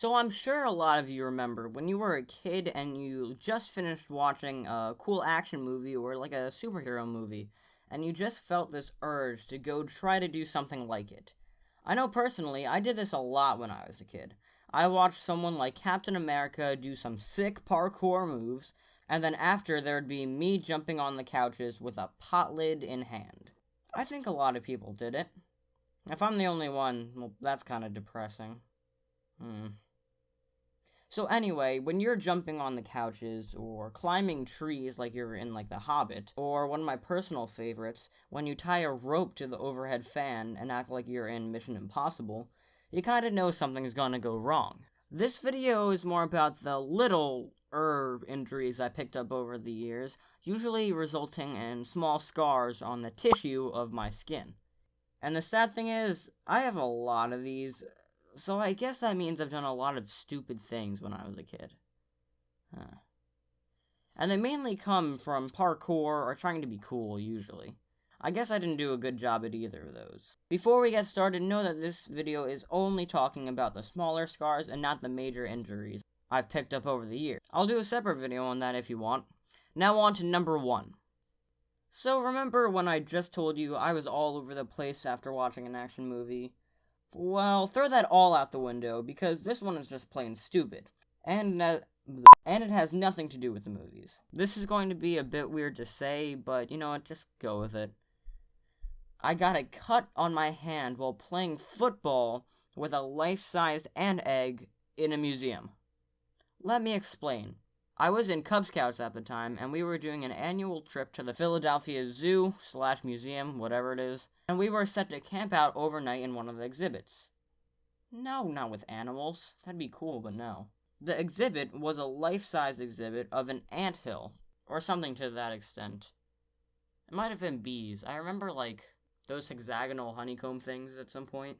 So I'm sure a lot of you remember when you were a kid and you just finished watching a cool action movie or like a superhero movie, and you just felt this urge to go try to do something like it. I know personally, I did this a lot when I was a kid. I watched someone like Captain America do some sick parkour moves, and then after there'd be me jumping on the couches with a pot lid in hand. I think a lot of people did it. If I'm the only one, well, that's kind of depressing. So anyway, when you're jumping on the couches, or climbing trees like you're in like The Hobbit, or one of my personal favorites, when you tie a rope to the overhead fan and act like you're in Mission Impossible, you kinda know something's gonna go wrong. This video is more about the little injuries I picked up over the years, usually resulting in small scars on the tissue of my skin. And the sad thing is, I have a lot of these, so I guess that means I've done a lot of stupid things when I was a kid. And they mainly come from parkour or trying to be cool, usually. I guess I didn't do a good job at either of those. Before we get started, know that this video is only talking about the smaller scars and not the major injuries I've picked up over the years. I'll do a separate video on that if you want. Now on to number 1. So remember when I just told you I was all over the place after watching an action movie? Well, throw that all out the window, because this one is just plain stupid. And it has nothing to do with the movies. This is going to be a bit weird to say, but you know what, just go with it. I got a cut on my hand while playing football with a life-sized ant egg in a museum. Let me explain. I was in Cub Scouts at the time, and we were doing an annual trip to the Philadelphia Zoo/museum, whatever it is, and we were set to camp out overnight in one of the exhibits. No, not with animals. That'd be cool, but no. The exhibit was a life-size exhibit of an anthill, or something to that extent. It might have been bees. I remember, like, those hexagonal honeycomb things at some point.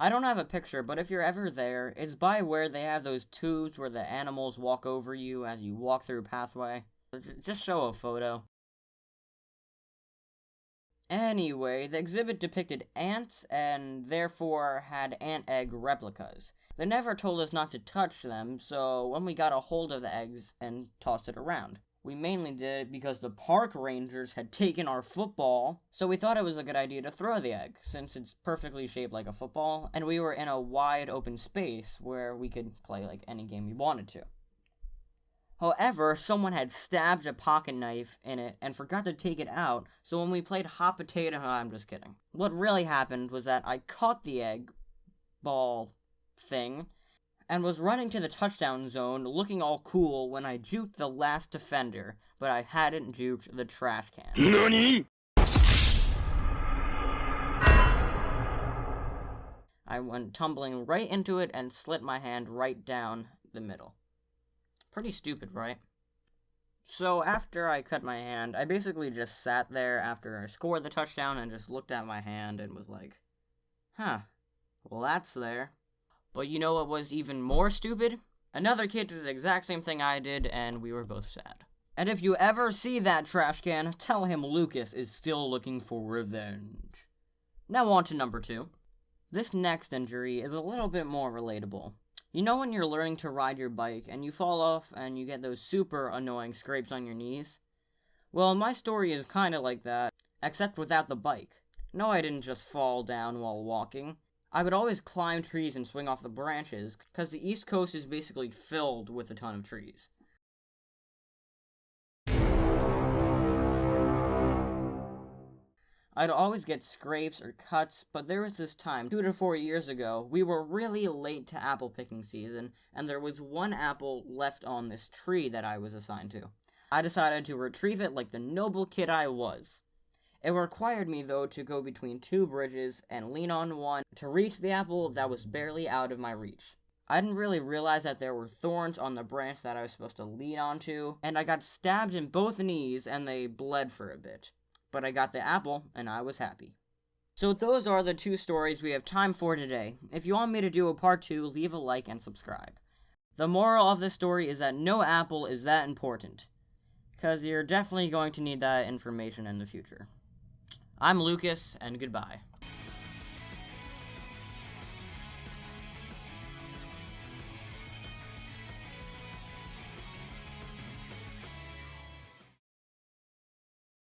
I don't have a picture, but if you're ever there, it's by where they have those tubes where the animals walk over you as you walk through a pathway. Just show a photo. Anyway, the exhibit depicted ants and therefore had ant egg replicas. They never told us not to touch them, so when we got a hold of the eggs and tossed it around. We mainly did it because the park rangers had taken our football, so we thought it was a good idea to throw the egg, since it's perfectly shaped like a football, and we were in a wide open space where we could play like any game we wanted to. However, someone had stabbed a pocket knife in it and forgot to take it out, so when we played hot potato, I'm just kidding. What really happened was that I caught the egg ball thing and was running to the touchdown zone looking all cool when I juked the last defender, but I hadn't juked the trash can. NANI?! I went tumbling right into it and slit my hand right down the middle. Pretty stupid, right? So after I cut my hand, I basically just sat there after I scored the touchdown and just looked at my hand and was like, huh, well that's there. But you know what was even more stupid? Another kid did the exact same thing I did, and we were both sad. And if you ever see that trash can, tell him Lucas is still looking for revenge. Now on to number 2. This next injury is a little bit more relatable. You know when you're learning to ride your bike, and you fall off, and you get those super annoying scrapes on your knees? Well, my story is kinda like that, except without the bike. No, I didn't just fall down while walking. I would always climb trees and swing off the branches, because the East Coast is basically filled with a ton of trees. I'd always get scrapes or cuts, but there was this time, 2 to 4 years ago, we were really late to apple picking season, and there was one apple left on this tree that I was assigned to. I decided to retrieve it like the noble kid I was. It required me, though, to go between 2 bridges and lean on one to reach the apple that was barely out of my reach. I didn't really realize that there were thorns on the branch that I was supposed to lean onto, and I got stabbed in both knees and they bled for a bit. But I got the apple, and I was happy. So those are the 2 stories we have time for today. If you want me to do a part 2, leave a like and subscribe. The moral of this story is that no apple is that important, because you're definitely going to need that information in the future. I'm Lucas, and goodbye.